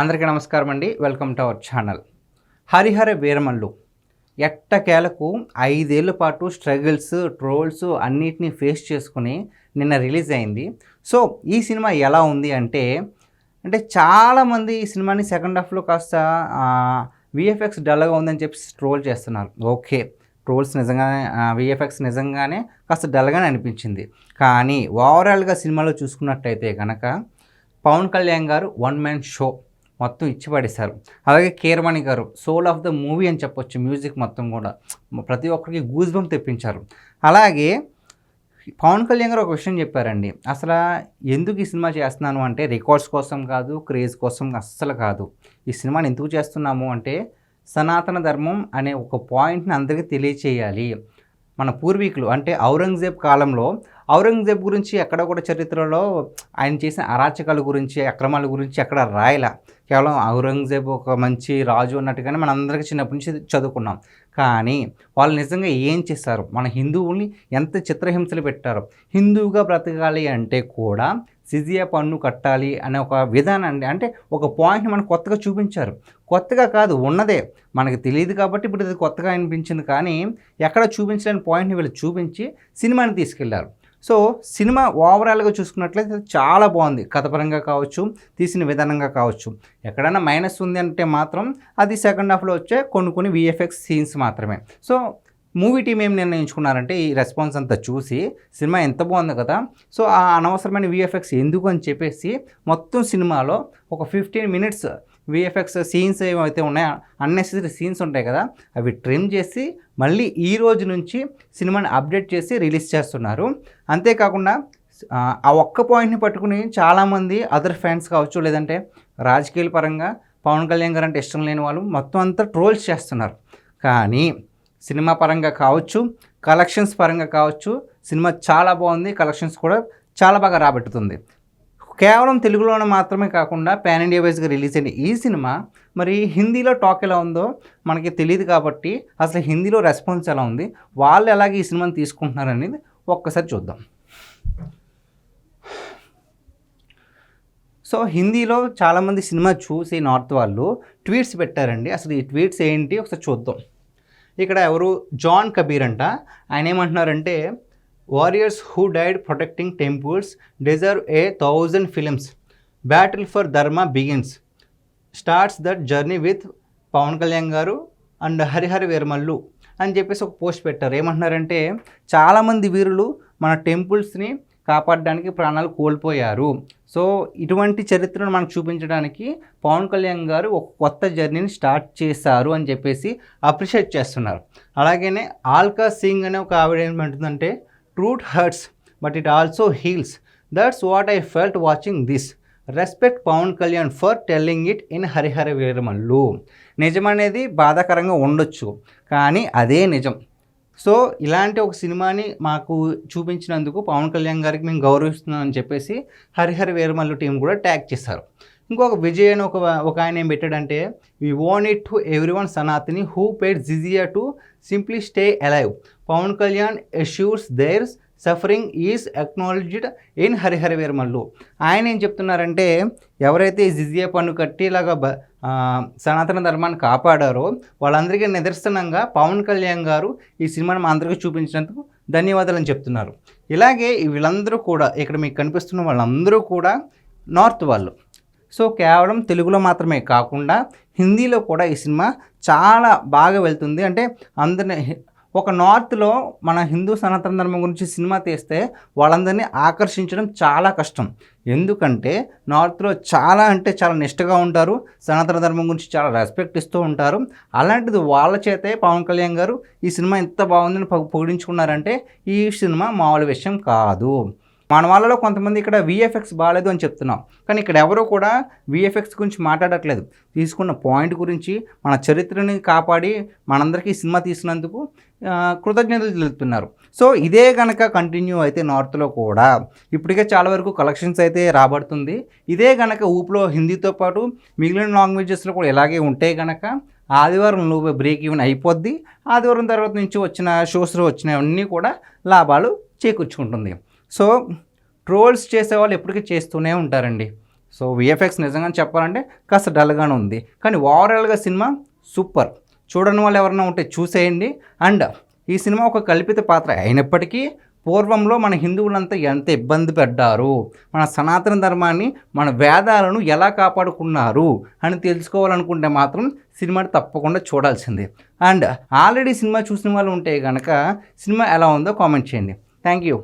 అందరికీ నమస్కారం అండి. Welcome to our channel. Harihara Veeramallu ఎట్టకేలకు 5 ఏళ్ల పాటు స్ట్రగుల్స్, ట్రోల్స్ అన్నిటిని ఫేస్ చేసుకుని నిన్న రిలీజ్ అయింది. సో ఈ సినిమా ఎలా ఉంది అంటే చాలామంది ఈ సినిమాని సెకండ్ హాఫ్లో కాస్త విఎఫ్ఎక్స్ డల్గా ఉందని చెప్పి ట్రోల్ చేస్తున్నారు. ఓకే, ట్రోల్స్ నిజంగానే విఎఫ్ఎక్స్ నిజంగానే కాస్త డల్గానే అనిపించింది. కానీ ఓవరాల్గా సినిమాలో చూసుకున్నట్టయితే కనుక పవన్ కళ్యాణ్ గారు వన్ మ్యాన్ షో మొత్తం ఇచ్చి పడేశారు. అలాగే కీరవాణి గారు సోల్ ఆఫ్ ద మూవీ అని చెప్పొచ్చు. మ్యూజిక్ మొత్తం కూడా ప్రతి ఒక్కరికి గూస్ బంప్ తెప్పించారు. అలాగే పవన్ కళ్యాణ్ గారు ఒక విషయం చెప్పారండి. అసలు ఎందుకు ఈ సినిమా చేస్తున్నాను అంటే రికార్డ్స్ కోసం కాదు, క్రేజ్ కోసం అస్సలు కాదు. ఈ సినిమాని ఎందుకు చేస్తున్నాము అంటే సనాతన ధర్మం అనే ఒక పాయింట్ని అందరికీ తెలియచేయాలి. మన పూర్వీకులు అంటే ఔరంగజేబ్ కాలంలో ఔరంగజేబ్ గురించి ఎక్కడ కూడా చరిత్రలో ఆయన చేసిన అరాచకాల గురించి, అక్రమాల గురించి ఎక్కడ రాయలా. కేవలం ఔరంగజేబ్ ఒక మంచి రాజు అన్నట్టుగానే మన అందరికీ చిన్నప్పటి నుంచి చదువుకున్నాం. కానీ వాళ్ళు నిజంగా ఏం చేశారు, మన హిందువుల్ని ఎంత చిత్రహింసలు పెట్టారు. హిందువుగా బ్రతకాలి అంటే కూడా సిజియా పన్ను కట్టాలి అనే ఒక విధానాన్ని అంటే ఒక పాయింట్ని మనకు కొత్తగా చూపించారు. కొత్తగా కాదు, ఉన్నదే మనకు తెలియదు కాబట్టి ఇప్పుడు ఇది కొత్తగా అనిపించింది. కానీ ఎక్కడ చూపించలేని పాయింట్ని వీళ్ళు చూపించి సినిమాని తీసుకెళ్లారు. సో సినిమా ఓవరాల్గా చూసుకున్నట్లయితే చాలా బాగుంది. కథపరంగా కావచ్చు, తీసిన విధానంగా కావచ్చు. ఎక్కడైనా మైనస్ ఉంది అంటే మాత్రం అది సెకండ్ హాఫ్లో వచ్చే కొన్ని విఎఫ్ఎక్స్ సీన్స్ మాత్రమే. సో మూవీ టీం ఏం నిర్ణయించుకున్నారంటే ఈ రెస్పాన్స్ అంతా చూసి సినిమా ఎంత బాగుంది కదా, సో ఆ అనవసరమైన విఎఫ్ఎక్స్ ఎందుకు అని చెప్పేసి మొత్తం సినిమాలో ఒక 15 minutes విఎఫ్ఎక్స్ సీన్స్ ఏమైతే ఉన్నాయో అన్నెసెసరీ సీన్స్ ఉంటాయి కదా, అవి ట్రిమ్ చేసి మళ్ళీ ఈ రోజు నుంచి సినిమాని అప్డేట్ చేసి రిలీజ్ చేస్తున్నారు. అంతేకాకుండా ఆ ఒక్క పాయింట్ని పట్టుకుని చాలామంది అదర్ ఫ్యాన్స్ కావచ్చు, లేదంటే రాజకీయాల పరంగా పవన్ కళ్యాణ్ గారు అంటే ఇష్టం లేని వాళ్ళు మొత్తం అంతా ట్రోల్స్ చేస్తున్నారు. కానీ సినిమా పరంగా కావచ్చు, కలెక్షన్స్ పరంగా కావచ్చు, సినిమా చాలా బాగుంది. కలెక్షన్స్ కూడా చాలా బాగా రాబట్టుతుంది. కేవలం తెలుగులోనే మాత్రమే కాకుండా పాన్ ఇండియా వైజ్గా రిలీజ్ అయిన ఈ సినిమా మరి హిందీలో టాక్ ఎలా ఉందో మనకి తెలియదు. కాబట్టి అసలు హిందీలో రెస్పాన్స్ ఎలా ఉంది, వాళ్ళు ఎలాగ ఈ సినిమాని తీసుకుంటున్నారు అనేది ఒక్కసారి చూద్దాం. సో హిందీలో చాలామంది సినిమా చూసి నార్త్ వాళ్ళు ట్వీట్స్ పెట్టారండి. అసలు ఈ ట్వీట్స్ ఏంటి ఒకసారి చూద్దాం. ఇక్కడ ఎవరు జాన్ కబీర్ అంట. ఆయన ఏమంటున్నారంటే warriors who died protecting temples deserve 1000 films. Battle for Dharma begins. Starts that journey with Pawan Kalyan garu and Harihara Veeramallu అని చెప్పేసి ఒక పోస్ట్ పెట్టారు. ఏమంటున్నారంటే చాలామంది వీరులు మన టెంపుల్స్ని కాపాడడానికి ప్రాణాలు కోల్పోయారు. సో ఇటువంటి చరిత్రను మనకు చూపించడానికి పవన్ కళ్యాణ్ గారు ఒక కొత్త జర్నీని స్టార్ట్ చేశారు అని చెప్పేసి అప్రిషియేట్ చేస్తున్నారు. అలాగనే ఆల్కా సింగ్ అనే ఒక ఆవిడ ఏమంటుందంటే truth hurts but it also heals. That's what I felt watching this. Respect Pawan Kalyan for telling it in Harihara Veeramallu. నిజం అనేది బాధాకరంగా ఉండొచ్చు, కానీ అదే నిజం. సో ఇలాంటి ఒక సినిమాని మాకు చూపించినందుకు పవన్ కళ్యాణ్ గారికి మేము గౌరవిస్తున్నాం అని చెప్పేసి హరిహర వీరమల్లు టీం కూడా ట్యాగ్ చేశారు. ఇంకొక విజయ్ అని ఒక ఆయన ఏం పెట్టాడంటే we own it to everyone Sanatani who paid jizya to simply stay alive. Pawan Kalyan assures their suffering is acknowledged in Harihara Veeramallu. ఆయన ఏం చెప్తున్నారంటే ఎవరైతే ఈ జిజియా పన్ను కట్టి ఇలాగా సనాతన ధర్మాన్ని కాపాడారో వాళ్ళందరికీ నిదర్శనంగా పవన్ కళ్యాణ్ గారు ఈ సినిమాని మా అందరికీ చూపించినందుకు ధన్యవాదాలు అని చెప్తున్నారు. ఇలాగే వీళ్ళందరూ కూడా ఇక్కడ మీకు కనిపిస్తున్న వాళ్ళందరూ కూడా నార్త్ వాళ్ళు. సో కేవలం తెలుగులో మాత్రమే కాకుండా హిందీలో కూడా ఈ సినిమా చాలా బాగా వెళ్తుంది. అంటే అందరినీ ఒక నార్త్లో మన హిందూ సనాతన ధర్మం గురించి సినిమా తీస్తే వాళ్ళందరినీ ఆకర్షించడం చాలా కష్టం. ఎందుకంటే నార్త్లో చాలా అంటే చాలా నిష్టగా ఉంటారు, సనాతన ధర్మం గురించి చాలా రెస్పెక్ట్ ఇస్తూ ఉంటారు. అలాంటిది వాళ్ళ చేతే పవన్ కళ్యాణ్ గారు ఈ సినిమా ఎంత బాగుందని పొగిడించుకున్నారంటే ఈ సినిమా మామూలు విషయం కాదు. మన వాళ్ళలో కొంతమంది ఇక్కడ విఎఫ్ఎక్స్ బాగాలేదు అని చెప్తున్నాం, కానీ ఇక్కడ ఎవరో కూడా విఎఫ్ఎక్స్ గురించి మాట్లాడట్లేదు. తీసుకున్న పాయింట్ గురించి మన చరిత్రని కాపాడి మనందరికీ సినిమా తీసినందుకు కృతజ్ఞతలు తెలుపుతున్నారు. సో ఇదే కనుక కంటిన్యూ అయితే నార్త్లో కూడా ఇప్పటికే చాలా వరకు కలెక్షన్స్ అయితే రాబడుతుంది. ఇదే కనుక ఊపులో హిందీతో పాటు మిగిలిన లాంగ్వేజెస్లో కూడా ఇలాగే ఉంటే కనుక ఆదివారం నువ్వు బ్రేక్ ఈవెన్ అయిపోద్ది. ఆదివారం తర్వాత నుంచి వచ్చిన షోస్లో వచ్చినవన్నీ కూడా లాభాలు చేకూర్చుకుంటుంది. సో ట్రోల్స్ చేసేవాళ్ళు ఎప్పటికీ చేస్తూనే ఉంటారండి. సో విఎఫ్ఎక్స్ నిజంగా చెప్పాలంటే కాస్త డల్గానే ఉంది, కానీ ఓవరాల్గా సినిమా సూపర్. చూడని వాళ్ళు ఎవరైనా ఉంటే చూసేయండి. అండ్ ఈ సినిమా ఒక కల్పిత పాత్ర అయినప్పటికీ పూర్వంలో మన హిందువులంతా ఎంత ఇబ్బంది పడ్డారు, మన సనాతన ధర్మాన్ని, మన వేదాలను ఎలా కాపాడుకున్నారు అని తెలుసుకోవాలనుకుంటే మాత్రం సినిమాని తప్పకుండా చూడాల్సిందే. అండ్ ఆల్రెడీ సినిమా చూసిన వాళ్ళు ఉంటే కనుక సినిమా ఎలా ఉందో కామెంట్ చేయండి. Thank you.